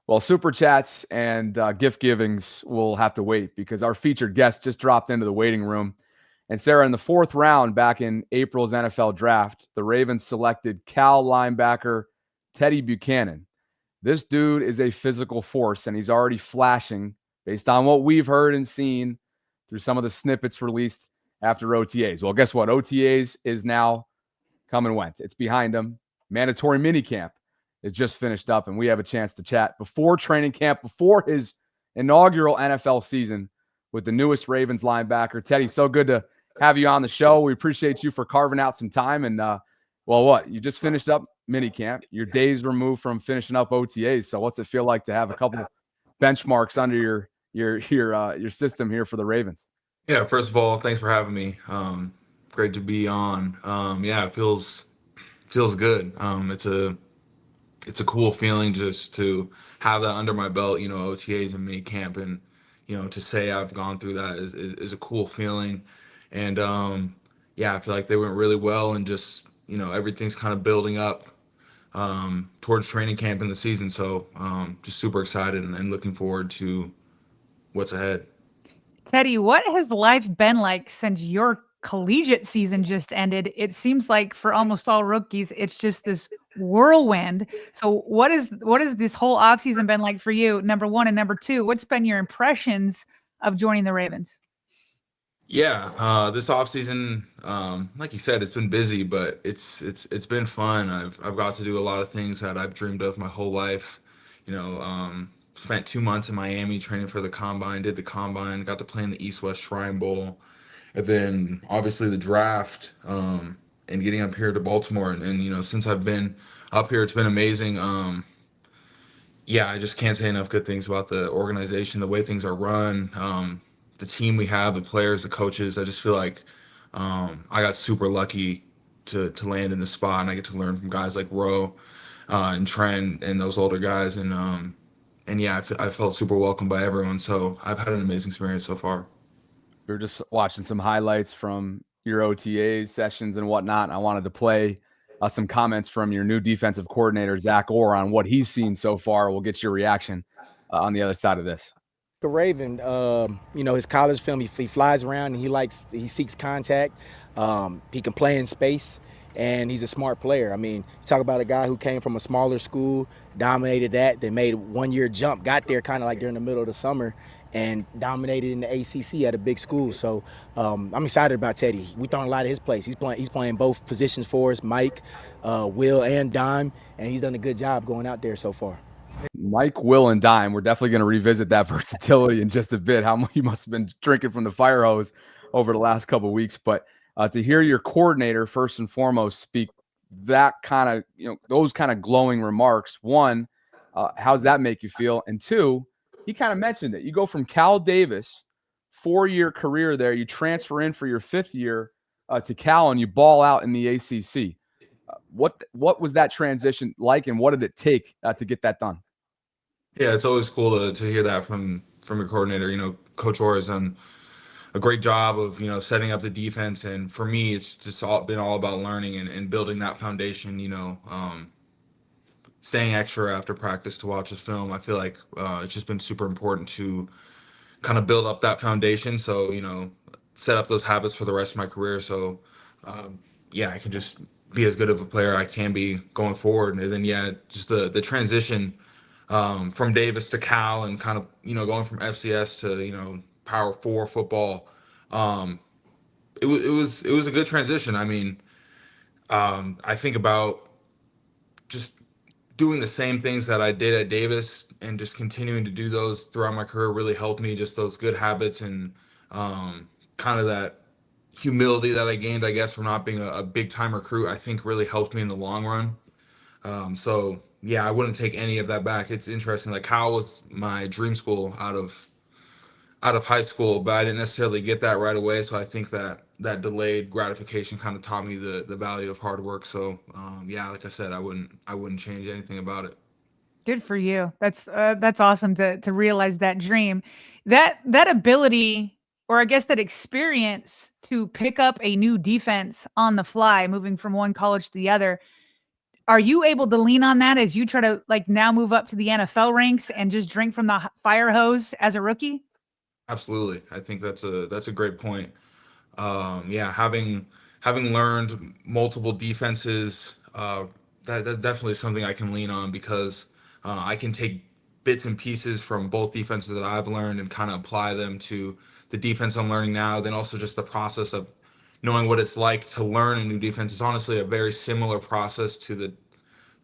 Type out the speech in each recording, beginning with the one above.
Well, super chats and gift givings will have to wait because our featured guest just dropped into the waiting room. And Sarah, in the 4th round back in April's NFL draft, the Ravens selected Cal linebacker Teddy Buchanan. This dude is a physical force, and he's already flashing based on what we've heard and seen through some of the snippets released after OTAs. Well, guess what? OTAs is now come and went. It's behind him. Mandatory minicamp is just finished up, and we have a chance to chat before training camp, before his inaugural NFL season with the newest Ravens linebacker. Teddy, so good to have you on the show. We appreciate you for carving out some time. And, you just finished up minicamp. Your days removed from finishing up OTAs. So what's it feel like to have a couple benchmarks under your system here for the Ravens? Yeah, first of all, thanks for having me. Great to be on. Yeah, it feels good. It's a cool feeling just to have that under my belt, OTAs and mini camp, and to say I've gone through that is a cool feeling. And yeah, I feel like they went really well, and just everything's kind of building up towards training camp in the season. So just super excited and looking forward to what's ahead. Teddy, what has life been like since your collegiate season just ended? It seems like for almost all rookies, it's just this whirlwind. So what is this whole offseason been like for you? Number one, and number two, what's been your impressions of joining the Ravens? Yeah, this offseason, like you said, it's been busy, but it's been fun. I've got to do a lot of things that I've dreamed of my whole life. Spent 2 months in Miami training for the combine, did the combine, got to play in the East-West Shrine Bowl, and then obviously the draft, and getting up here to Baltimore. And since I've been up here, it's been amazing. Yeah, I just can't say enough good things about the organization, the way things are run, the team we have, the players, the coaches. I just feel like I got super lucky to land in this spot, and I get to learn from guys like Rowe and Trent and those older guys. And yeah, I felt super welcomed by everyone. So I've had an amazing experience so far. We were just watching some highlights from your OTA sessions and whatnot. I wanted to play some comments from your new defensive coordinator, Zach Orr, on what he's seen so far. We'll get your reaction on the other side of this. Raven, his college film, he flies around and he seeks contact. He can play in space, and he's a smart player. I mean, you talk about a guy who came from a smaller school, dominated that, then made a 1-year jump, got there kind of like during the middle of the summer, and dominated in the ACC at a big school. So I'm excited about Teddy. We throwing a lot of his plays. He's playing both positions for us, Mike, Will, and Dime, and he's done a good job going out there so far. Mike, Will, and Dime. We're definitely going to revisit that versatility in just a bit. How much you must have been drinking from the fire hose over the last couple of weeks. But to hear your coordinator first and foremost speak that kind of, those kind of glowing remarks. One, how's that make you feel? And two, he kind of mentioned it. You go from Cal Davis, 4-year career there. You transfer in for your 5th year to Cal, and you ball out in the ACC. What was that transition like, and what did it take to get that done? Yeah, it's always cool to hear that from your coordinator. Coach Orr has done a great job of setting up the defense, and for me, it's just been all about learning and building that foundation. Staying extra after practice to watch the film. I feel like it's just been super important to kind of build up that foundation. So set up those habits for the rest of my career. So yeah, I can just be as good of a player I can be going forward. And then just the transition from Davis to Cal, and kind of going from FCS to Power 4 football. It was a good transition. I mean, I think about just doing the same things that I did at Davis and just continuing to do those throughout my career really helped me. Just those good habits and kind of that humility that I gained, I guess, from not being a big time recruit, I think really helped me in the long run. So yeah, I wouldn't take any of that back. It's interesting. Like, Cal was my dream school out of high school, but I didn't necessarily get that right away. So I think that delayed gratification kind of taught me the value of hard work. So yeah, like I said, I wouldn't change anything about it. Good for you. That's awesome to realize that dream, that ability, or I guess that experience to pick up a new defense on the fly, moving from one college to the other. Are you able to lean on that as you try to like now move up to the NFL ranks and just drink from the fire hose as a rookie? Absolutely. I think that's a great point. Yeah, having learned multiple defenses, that definitely is something I can lean on because I can take bits and pieces from both defenses that I've learned and kind of apply them to the defense I'm learning now. Then also just the process of knowing what it's like to learn a new defense is honestly a very similar process to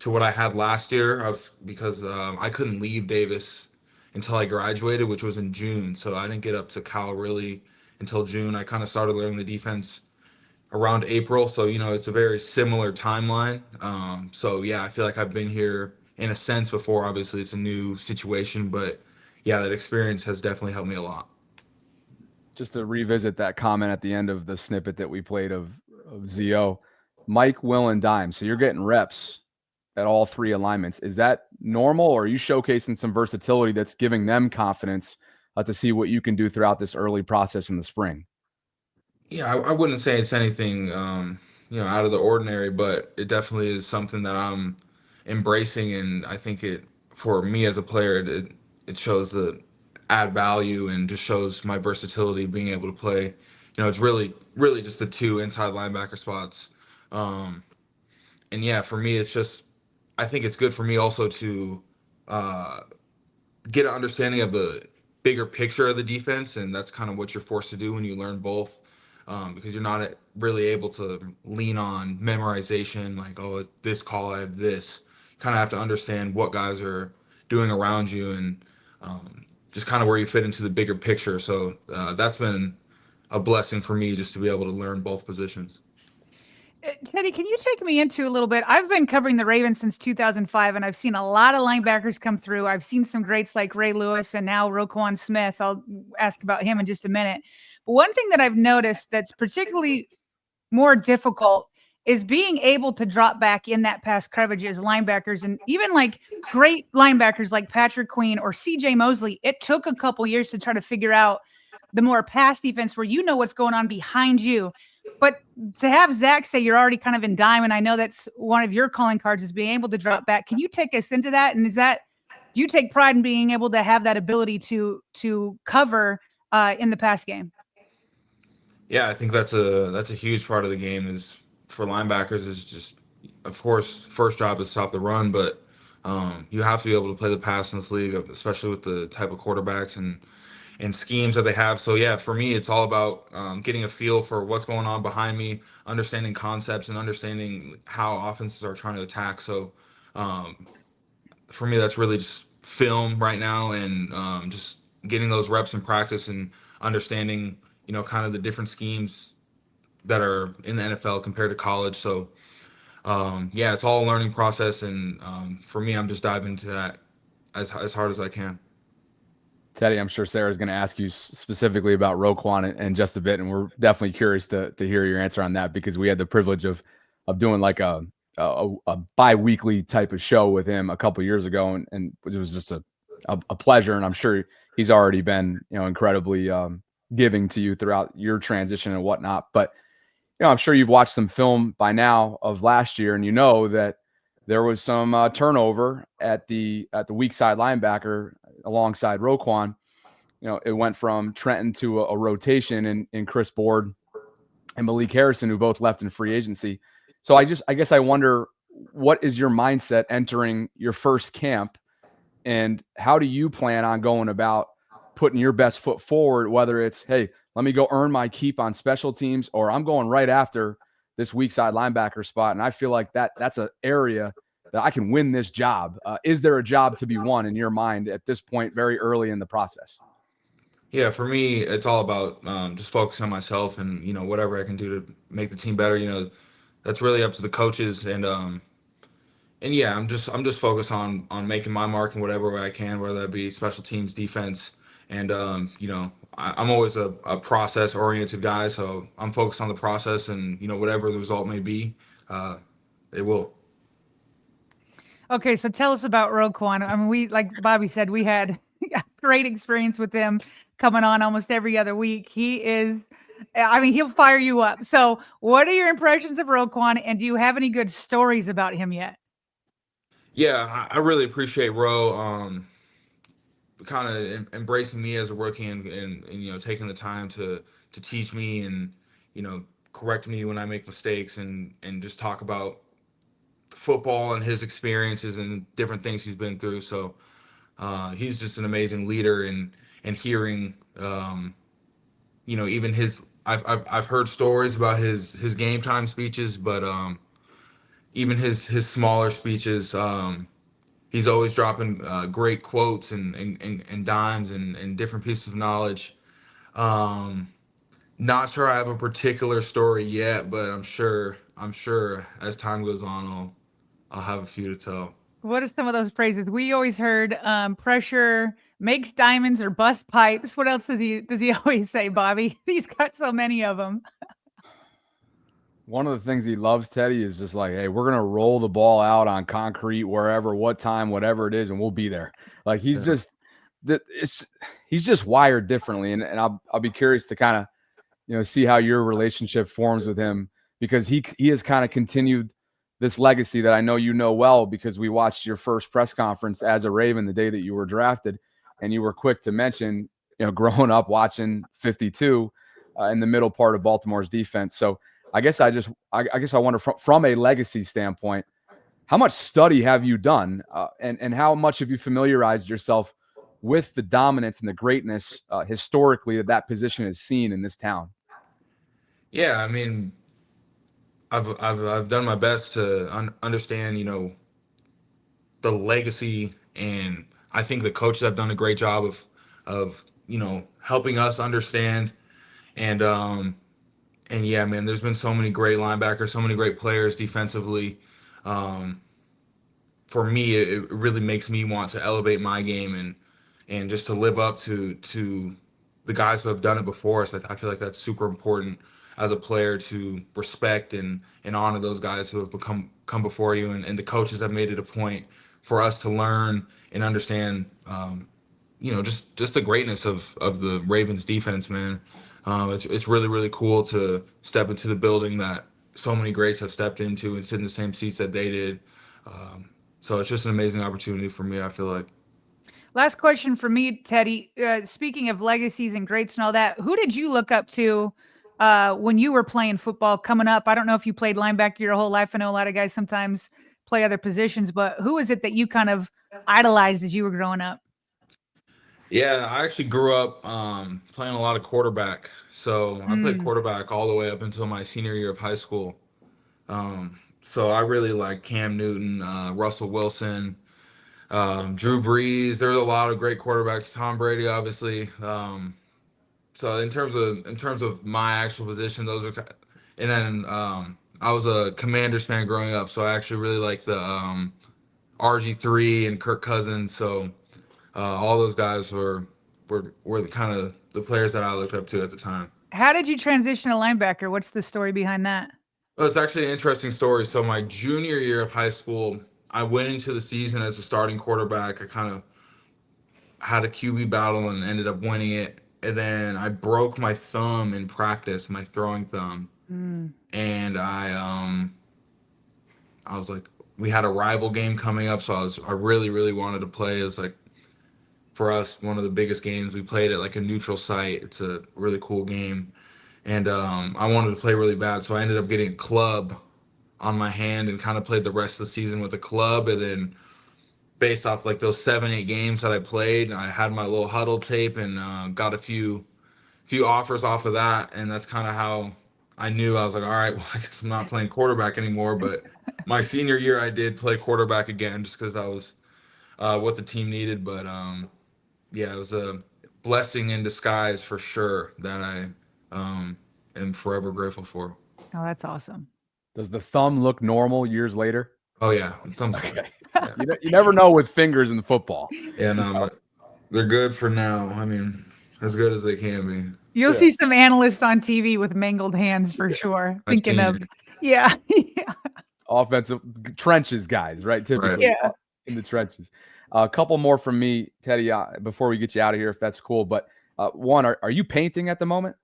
what I had last year. Because I couldn't leave Davis until I graduated, which was in June. So I didn't get up to Cal really until June. I kind of started learning the defense around April. So, it's a very similar timeline. So, yeah, I feel like I've been here in a sense before. Obviously, it's a new situation, but yeah, that experience has definitely helped me a lot. Just to revisit that comment at the end of the snippet that we played of ZO, Mike, Will, and Dime. So you're getting reps at all three alignments. Is that normal, or are you showcasing some versatility that's giving them confidence to see what you can do throughout this early process in the spring? Yeah, I wouldn't say it's anything, out of the ordinary, but it definitely is something that I'm embracing, and I think for me as a player, it shows the add value and just shows my versatility, being able to play. It's really, really just the two inside linebacker spots, and yeah, for me, I think it's good for me also to uh, get an understanding of the bigger picture of the defense, and that's kind of what you're forced to do when you learn both, because you're not really able to lean on memorization, like, oh, this call, I have this. You kind of have to understand what guys are doing around you and just kind of where you fit into the bigger picture. So that's been a blessing for me just to be able to learn both positions. Teddy, can you take me into a little bit? I've been covering the Ravens since 2005, and I've seen a lot of linebackers come through. I've seen some greats like Ray Lewis and now Roquan Smith. I'll ask about him in just a minute. But one thing that I've noticed that's particularly more difficult is being able to drop back in that pass coverage as linebackers, and even like great linebackers like Patrick Queen or CJ Mosley. It took a couple years to try to figure out the more pass defense where you know what's going on behind you. But to have Zach say you're already kind of in dime, and I know that's one of your calling cards is being able to drop back. Can you take us into that? And do you take pride in being able to have that ability to cover in the pass game? Yeah, I think that's a huge part of the game is for linebackers is just, of course, first job is stop the run, but you have to be able to play the pass in this league, especially with the type of quarterbacks and schemes that they have. So yeah, for me, it's all about getting a feel for what's going on behind me, understanding concepts, and understanding how offenses are trying to attack. So for me, that's really just film right now and just getting those reps in practice and understanding, kind of the different schemes that are in the NFL compared to college. So yeah, it's all a learning process, and for me, I'm just diving into that as hard as I can. Teddy, I'm sure Sarah's going to ask you specifically about Roquan in just a bit, and we're definitely curious to hear your answer on that because we had the privilege of doing like a bi-weekly type of show with him a couple years ago, and it was just a pleasure, and I'm sure he's already been incredibly giving to you throughout your transition and whatnot. But I'm sure you've watched some film by now of last year, and you know that there was some turnover at the weak side linebacker alongside Roquan. It went from Trenton to a rotation in Chris Board and Malik Harrison, who both left in free agency. So I guess I wonder, what is your mindset entering your first camp, and how do you plan on going about putting your best foot forward, whether it's, hey, let me go earn my keep on special teams, or I'm going right after this weak side linebacker spot, and I feel like that's an area that I can win this job. Is there a job to be won in your mind at this point, very early in the process? Yeah, for me, it's all about just focusing on myself and whatever I can do to make the team better. That's really up to the coaches and yeah, I'm just focused on making my mark in whatever way I can, whether that be special teams, defense, and I'm always a process oriented guy, so I'm focused on the process and whatever the result may be, it will. Okay, so tell us about Roquan. I mean, like Bobby said, we had a great experience with him coming on almost every other week. He'll fire you up. So what are your impressions of Roquan, and do you have any good stories about him yet? Yeah, I really appreciate Ro. Kind of embracing me as a rookie and you know taking the time to teach me and you know correct me when I make mistakes and just talk about football and his experiences and different things he's been through. So he's just an amazing leader and hearing you know even his I've heard stories about his game time speeches, but even his smaller speeches. He's always dropping great quotes and dimes and different pieces of knowledge. Um, Not sure I have a particular story yet, but I'm sure as time goes on, I'll have a few to tell. What are some of those phrases? We always heard pressure makes diamonds or bust pipes. What else does he always say, Bobby? He's got so many of them. One of the things he loves, Teddy, is just like, hey, we're gonna roll the ball out on concrete wherever, what time, whatever it is, and we'll be there. Like he's Yeah. just that it's he's just wired differently, and I'll be curious to kind of see how your relationship forms with him because he has kind of continued this legacy that I know you know well because we watched your first press conference as a Raven the day that you were drafted, and you were quick to mention growing up watching 52 in the middle part of Baltimore's defense. So I guess I wonder from a legacy standpoint, how much study have you done, and how much have you familiarized yourself with the dominance and the greatness historically that position has seen in this town? Yeah, I mean, I've done my best to understand, you know, the legacy, and I think the coaches have done a great job of you know helping us understand and yeah, man, there's been so many great linebackers, so many great players defensively. Um, for me, it really makes me want to elevate my game and just to live up to the guys who have done it before us. I feel like that's super important as a player to respect and honor those guys who have come before you, and the coaches have made it a point for us to learn and understand. You know, just the greatness of the Ravens defense, man. It's really really cool to step into the building that so many greats have stepped into and sit in the same seats that they did. Um, so it's just an amazing opportunity for me, I feel like. Last question for me, Teddy. Speaking of legacies and greats and all that, who did you look up to when you were playing football coming up? I don't know if you played linebacker your whole life. I know a lot of guys sometimes play other positions, but who is it that you kind of idolized as you were growing up? Yeah, I actually grew up playing a lot of quarterback. So I played Mm. quarterback all the way up until my senior year of high school. So I really like Cam Newton, Russell Wilson, Drew Brees. There's a lot of great quarterbacks. Tom Brady, obviously. So in terms of my actual position, those are, and then I was a Commanders fan growing up, so I actually really like the RG3 and Kirk Cousins. So all those guys were the kind of the players that I looked up to at the time. How did you transition to linebacker? What's the story behind that? Well, it's actually an interesting story. So my junior year of high school, I went into the season as a starting quarterback. I kind of had a QB battle and ended up winning it. And then I broke my thumb in practice, my throwing thumb. Mm. And I was like, we had a rival game coming up, so I really really wanted to play. It was like for us one of the biggest games. We played at like a neutral site. It's a really cool game, and I wanted to play really bad, so I ended up getting a club on my hand and kind of played the rest of the season with a club. And then based off like those 7 8 games that I played, I had my little huddle tape and got a few offers off of that, and that's kind of how I knew. I was like, all right, well, I guess I'm not playing quarterback anymore. But my senior year, I did play quarterback again, just because that was what the team needed. But yeah, it was a blessing in disguise for sure that I am forever grateful for. Oh, that's awesome. Does the thumb look normal years later? Oh yeah, thumbs fine. Okay. Yeah, You never know with fingers in football. yeah, no, but they're good for now. I mean, as good as they can be. You'll Yeah. see some analysts on TV with mangled hands for sure. I've Thinking seen of, it. yeah, yeah, Offensive trenches guys, right? Right. Typically yeah. in the trenches. A couple more from me, Teddy, before we get you out of here, if that's cool. But one, are you painting at the moment?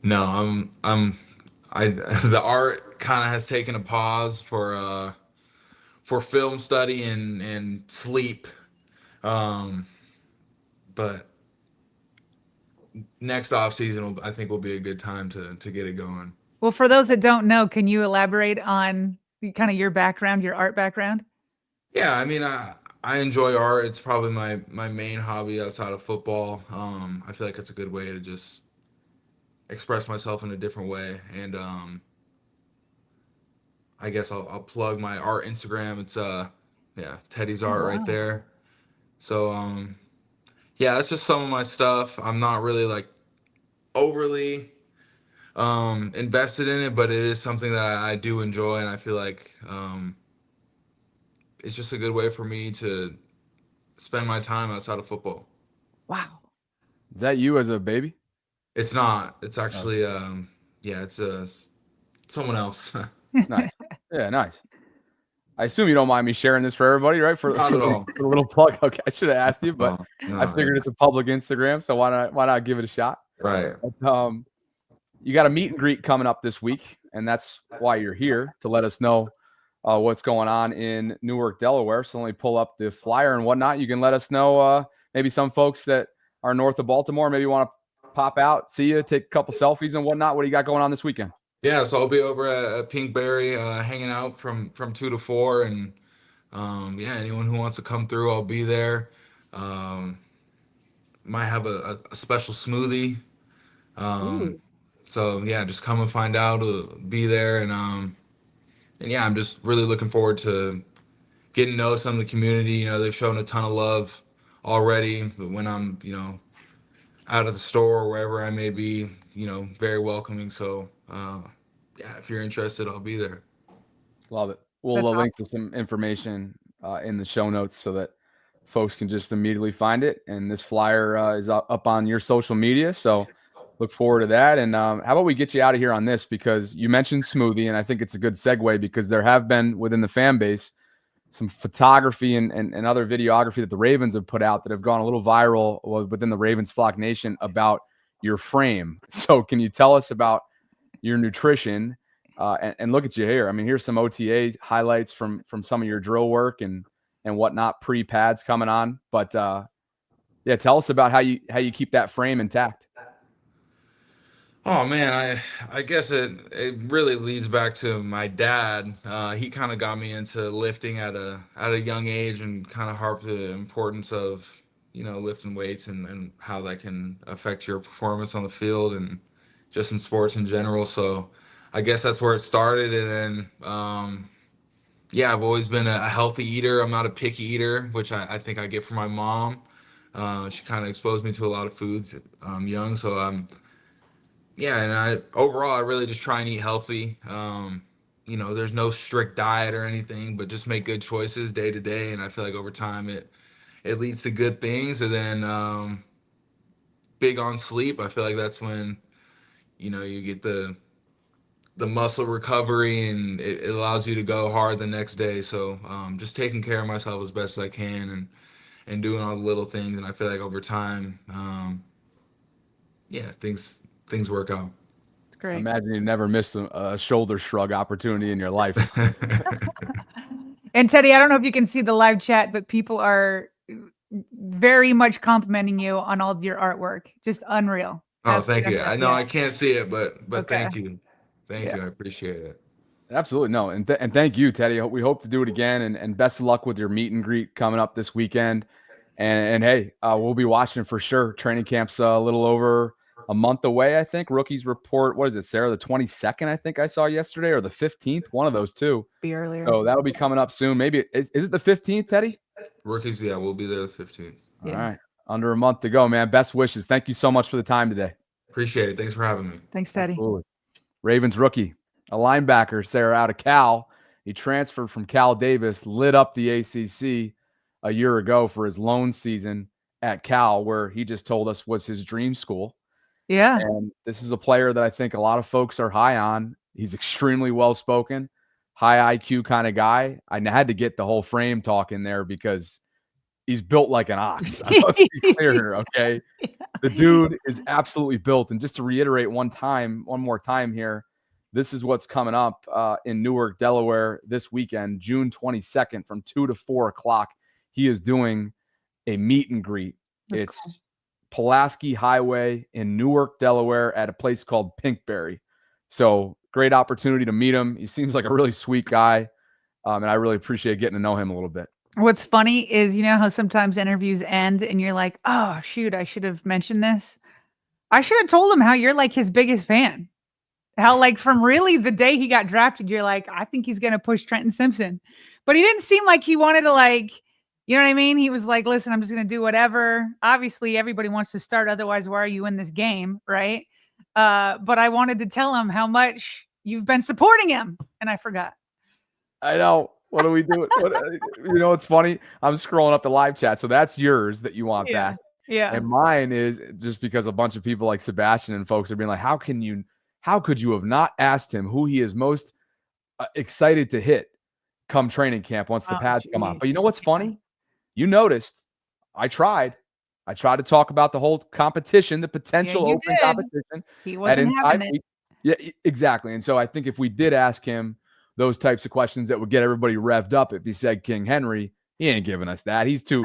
No, I the art kind of has taken a pause for for film study and sleep. But next off season, I think will be a good time to get it going. Well, for those that don't know, can you elaborate on kind of your background, your art background? Yeah, I mean, I enjoy art. It's probably my main hobby outside of football. I feel like it's a good way to just express myself in a different way. And I guess I'll plug my art Instagram. It's yeah, Teddy's Oh, art right wow. there. So yeah, that's just some of my stuff. I'm not really like overly invested in it, but it is something that I do enjoy, and I feel like it's just a good way for me to spend my time outside of football. Wow. Is that you as a baby? It's not. It's Oh, actually yeah, it's someone else. nice. Yeah, nice. I assume you don't mind me sharing this for everybody, right? For Not at the, all. for the little plug. Okay, I should have asked you, but No, no, I figured it's a public Instagram, so why not give it a shot? right. But, you got a meet and greet coming up this week, and that's why you're here, to let us know what's going on in Newark, Delaware. So let me pull up the flyer and whatnot. You can let us know maybe some folks that are north of Baltimore maybe want to pop out, see you, take a couple selfies and whatnot. What do you got going on this weekend? Yeah, so I'll be over at Pinkberry, hanging out from 2 to 4, and yeah, anyone who wants to come through, I'll be there. Um, might have a special smoothie. Um, Ooh. so yeah, just come and find out. Be there, and yeah, I'm just really looking forward to getting to know some of the community. You know, they've shown a ton of love already. But when I'm, out of the store or wherever I may be, very welcoming. So yeah, if you're interested, I'll be there. Love it. We'll That's link to some information in the show notes so that folks can just immediately find it. And this flyer is up on your social media. So look forward to that. And how about we get you out of here on this, because you mentioned smoothie, and I think it's a good segue because there have been within the fan base some photography and other videography that the Ravens have put out that have gone a little viral within the Ravens Flock Nation about your frame. So can you tell us about your nutrition? And look at you here. I mean, here's some OTA highlights from some of your drill work and whatnot, pre-pads coming on. But yeah, tell us about how you keep that frame intact. Oh man, I guess it really leads back to my dad. He kind of got me into lifting at a young age and kind of harped the importance of lifting weights and how that can affect your performance on the field and just in sports in general. So I guess that's where it started, and then yeah, I've always been a healthy eater. I'm not a picky eater, which I think I get from my mom. She kind of exposed me to a lot of foods young, so I'm yeah, and I really just try and eat healthy. There's no strict diet or anything, but just make good choices day to day, and I feel like over time it leads to good things. And then big on sleep. I feel like that's when you get the muscle recovery, and it allows you to go hard the next day. So just taking care of myself as best as I can, and doing all the little things, and I feel like over time, yeah, things work out. It's great. Imagine you've never missed a shoulder shrug opportunity in your life. And Teddy, I don't know if you can see the live chat, but people are very much complimenting you on all of your artwork. Just unreal. Oh, thank you. Absolutely I know unreal. I can't see it, but Okay. thank you. Thank Yeah. you. I appreciate it. Absolutely. No. And thank you, Teddy. We hope to do it again, and best of luck with your meet and greet coming up this weekend. And hey, we'll be watching for sure. Training camp's a little over a month away, I think. Rookies report, what is it, Sarah? The 22nd, I think I saw yesterday, or the 15th, one of those two. Be earlier. So that'll be coming up soon. Maybe is it the 15th, Teddy? Rookies, yeah, we'll be there the 15th. All Yeah. right. Under a month to go, man. Best wishes. Thank you so much for the time today. Appreciate it. Thanks for having me. Thanks, Teddy. Absolutely. Ravens rookie, a linebacker, Sarah, out of Cal. He transferred from Cal Davis, lit up the ACC a year ago for his lone season at Cal, where he just told us was his dream school. Yeah. And this is a player that I think a lot of folks are high on. He's extremely well-spoken, high IQ kind of guy. I had to get the whole frame talk in there because he's built like an ox. Let's be clear here, okay? The dude is absolutely built. And just to reiterate one more time here, this is what's coming up in Newark, Delaware this weekend, June 22nd from 2 to 4 o'clock. He is doing a meet and greet. It's cool. Pulaski Highway in Newark, Delaware at a place called Pinkberry. So great opportunity to meet him. He seems like a really sweet guy. And I really appreciate getting to know him a little bit. What's funny is, you know how sometimes interviews end and you're like, oh, shoot, I should have mentioned this. I should have told him how you're like his biggest fan. How like from really the day he got drafted, you're like, I think he's going to push Trenton Simpson. But he didn't seem like he wanted to like, you know what I mean? He was like, listen, I'm just going to do whatever. Obviously, everybody wants to start. Otherwise, why are you in this game? Right. But I wanted to tell him how much you've been supporting him. And I forgot. I know. What are we doing? You know, it's funny. I'm scrolling up the live chat. So that's yours that you want back. Yeah. And mine is just because a bunch of people like Sebastian and folks are being like, how could you have not asked him who he is most excited to hit come training camp once the pads come on? But you know what's funny? You noticed I tried to talk about the whole competition, the potential open competition. He wasn't having it. Yeah, exactly. And so I think if we did ask him those types of questions that would get everybody revved up, if he said King Henry, he ain't giving us that. He's too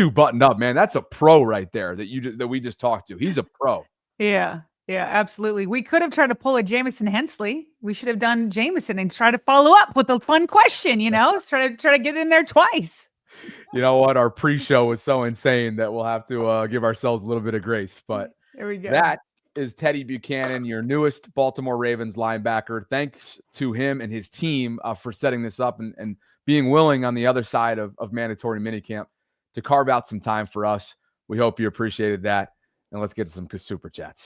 buttoned up, man. That's a pro right there that we just talked to. He's a pro. Yeah, absolutely. We could have tried to pull a Jamison Hensley. We should have done Jamison and try to follow up with a fun question, you know, try to get in there twice. You know what? Our pre-show was so insane that we'll have to give ourselves a little bit of grace. But there we go. That is Teddy Buchanan, your newest Baltimore Ravens linebacker. Thanks to him and his team for setting this up and being willing on the other side of mandatory minicamp to carve out some time for us. We hope you appreciated that. And let's get to some super chats.